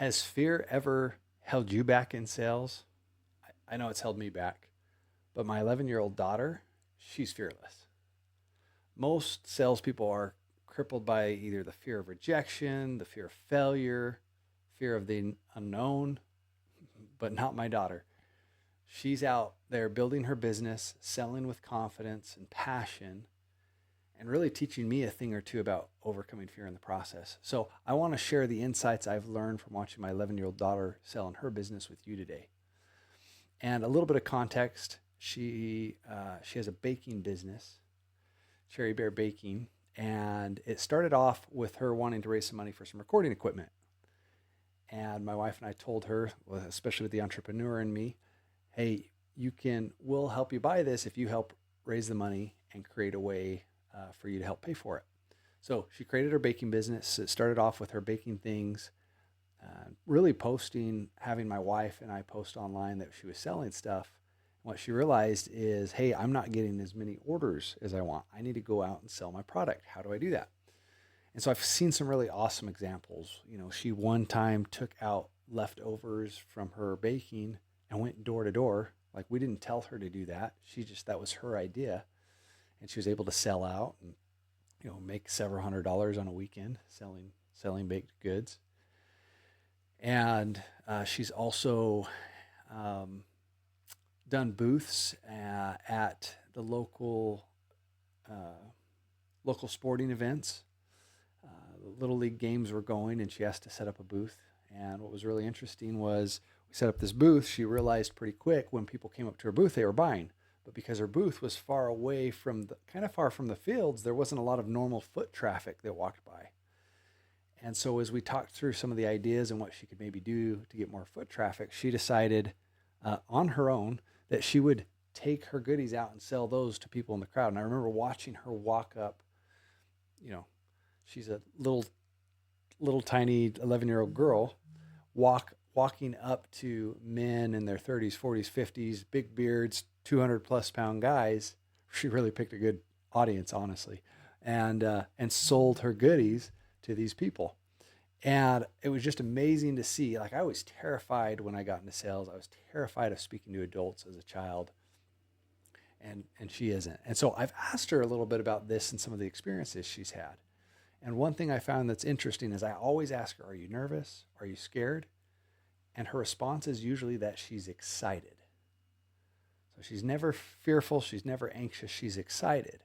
Has fear ever held you back in sales? I know it's held me back, but my 11-year-old daughter, she's fearless. Most salespeople are crippled by either the fear of rejection, the fear of failure, fear of the unknown, but not my daughter. She's out there building her business, selling with confidence and passion, and really teaching me a thing or two about overcoming fear in the process. So I want to share the insights I've learned from watching my 11-year-old daughter sell in her business with you today. And a little bit of context, she has a baking business, Cherry Bear Baking, and it started off with her wanting to raise some money for some recording equipment. And my wife and I told her, well, especially with the entrepreneur in me, hey, we'll help you buy this if you help raise the money and create a way for you to help pay for it. So she created her baking business. It started off with her baking things, really posting, having my wife and I post online that she was selling stuff. What she realized is, hey, I'm not getting as many orders as I want. I need to go out and sell my product. How do I do that? And so I've seen some really awesome examples. She one time took out leftovers from her baking and went door to door. Like, we didn't tell her to do that. That was her idea. And she was able to sell out and, make several $100s on a weekend selling baked goods. And she's also done booths at the local sporting events. Little league games were going, and she asked to set up a booth. And what was really interesting was we set up this booth. She realized pretty quick when people came up to her booth, they were buying. But because her booth was far away kind of far from the fields, there wasn't a lot of normal foot traffic that walked by. And so as we talked through some of the ideas and what she could maybe do to get more foot traffic, she decided on her own that she would take her goodies out and sell those to people in the crowd. And I remember watching her walk up. She's a little tiny 11-year-old girl walking up to men in their 30s, 40s, 50s, big beards, 200 plus pound guys. She really picked a good audience, honestly, and sold her goodies to these people. And it was just amazing to see. Like, I was terrified when I got into sales. I was terrified of speaking to adults as a child, and she isn't. And so I've asked her a little bit about this and some of the experiences she's had. And one thing I found that's interesting is I always ask her, are you nervous? Are you scared? And her response is usually that she's excited. So she's never fearful. She's never anxious. She's excited.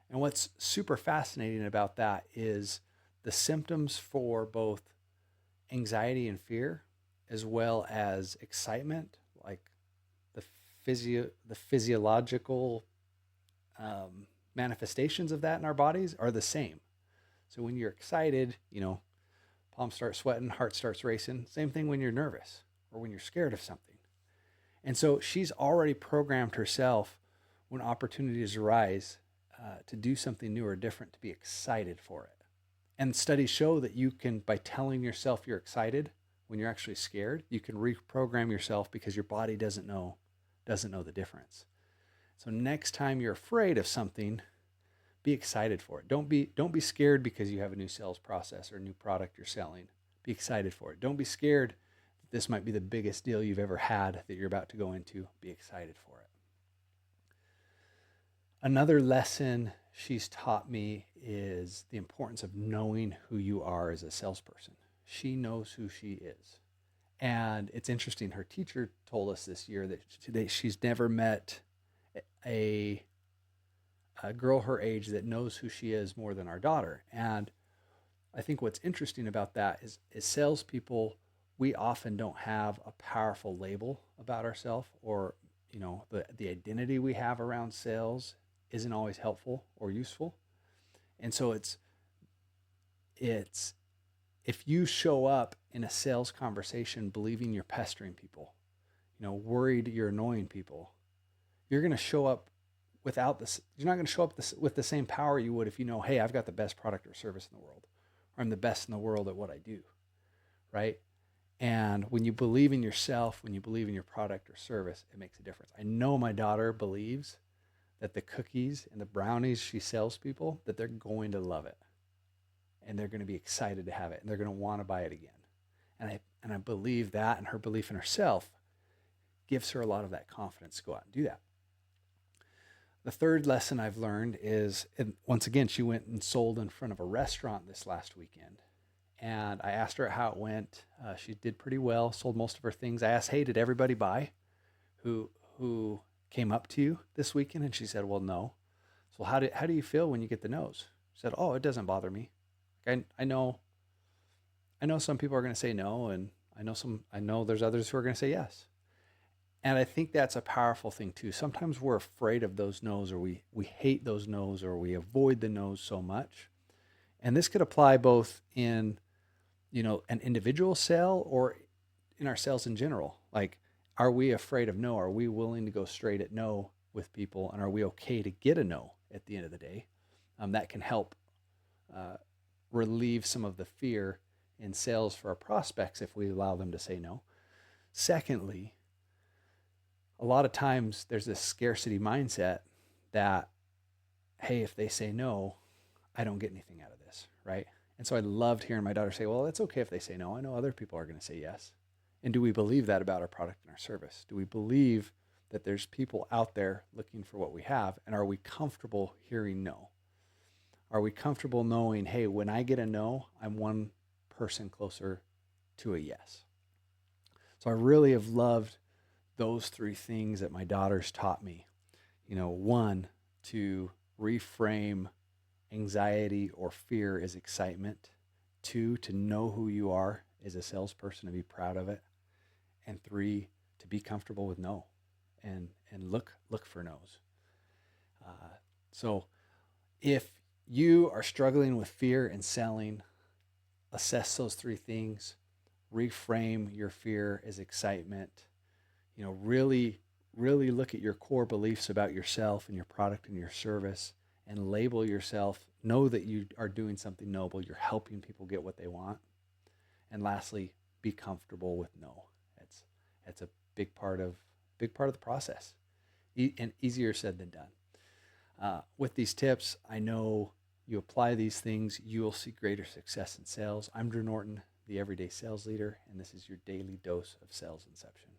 And what's super fascinating about that is the symptoms for both anxiety and fear, as well as excitement, like the physiological manifestations of that in our bodies are the same. So when you're excited, palms start sweating, heart starts racing. Same thing when you're nervous or when you're scared of something. And so she's already programmed herself when opportunities arise to do something new or different, to be excited for it. And studies show that you can, by telling yourself you're excited when you're actually scared, you can reprogram yourself because your body doesn't know the difference. So next time you're afraid of something, be excited for it. Don't be scared because you have a new sales process or a new product you're selling. Be excited for it. Don't be scared that this might be the biggest deal you've ever had that you're about to go into. Be excited for it. Another lesson she's taught me is the importance of knowing who you are as a salesperson. She knows who she is. And it's interesting. Her teacher told us this year that she's never met a girl her age that knows who she is more than our daughter. And I think what's interesting about that is salespeople, we often don't have a powerful label about ourselves, or the identity we have around sales isn't always helpful or useful. And so it's if you show up in a sales conversation believing you're pestering people, worried you're annoying people, you're going to show up without this. You're not going to show up with the same power you would if you know, hey, I've got the best product or service in the world, or I'm the best in the world at what I do, right? And when you believe in yourself, when you believe in your product or service, it makes a difference. I know my daughter believes that the cookies and the brownies she sells people, that they're going to love it. And they're going to be excited to have it. And they're going to want to buy it again. And I believe that, and her belief in herself gives her a lot of that confidence to go out and do that. The third lesson I've learned is, and once again, she went and sold in front of a restaurant this last weekend. And I asked her how it went. She did pretty well, sold most of her things. I asked, hey, did everybody buy who came up to you this weekend? And she said, well, no. So how do you feel when you get the no's? She said, oh, it doesn't bother me. I know some people are going to say no, and I know there's others who are going to say yes. And I think that's a powerful thing too. Sometimes we're afraid of those no's, or we hate those no's, or we avoid the no's so much. And this could apply both in, an individual sale or in our sales in general. Like, are we afraid of no? Are we willing to go straight at no with people? And are we okay to get a no at the end of the day? That can help relieve some of the fear in sales for our prospects if we allow them to say no. Secondly, a lot of times there's this scarcity mindset that, hey, if they say no, I don't get anything out of this, right? And so I loved hearing my daughter say, well, it's okay if they say no. I know other people are going to say yes. And do we believe that about our product and our service? Do we believe that there's people out there looking for what we have? And are we comfortable hearing no? Are we comfortable knowing, hey, when I get a no, I'm one person closer to a yes? So I really have loved those three things that my daughters taught me. One, to reframe anxiety or fear as excitement. Two, to know who you are as a salesperson and be proud of it. And three, to be comfortable with no and look for no's. So if you are struggling with fear in selling, assess those three things, reframe your fear as excitement, really look at your core beliefs about yourself and your product and your service, and label yourself. Know that you are doing something noble. You're helping people get what they want. And lastly, be comfortable with no. It's a big part of the process, and easier said than done. With these tips, I know you apply these things, you will see greater success in sales. I'm Drew Norton, the Everyday Sales Leader, and this is your daily dose of sales inception.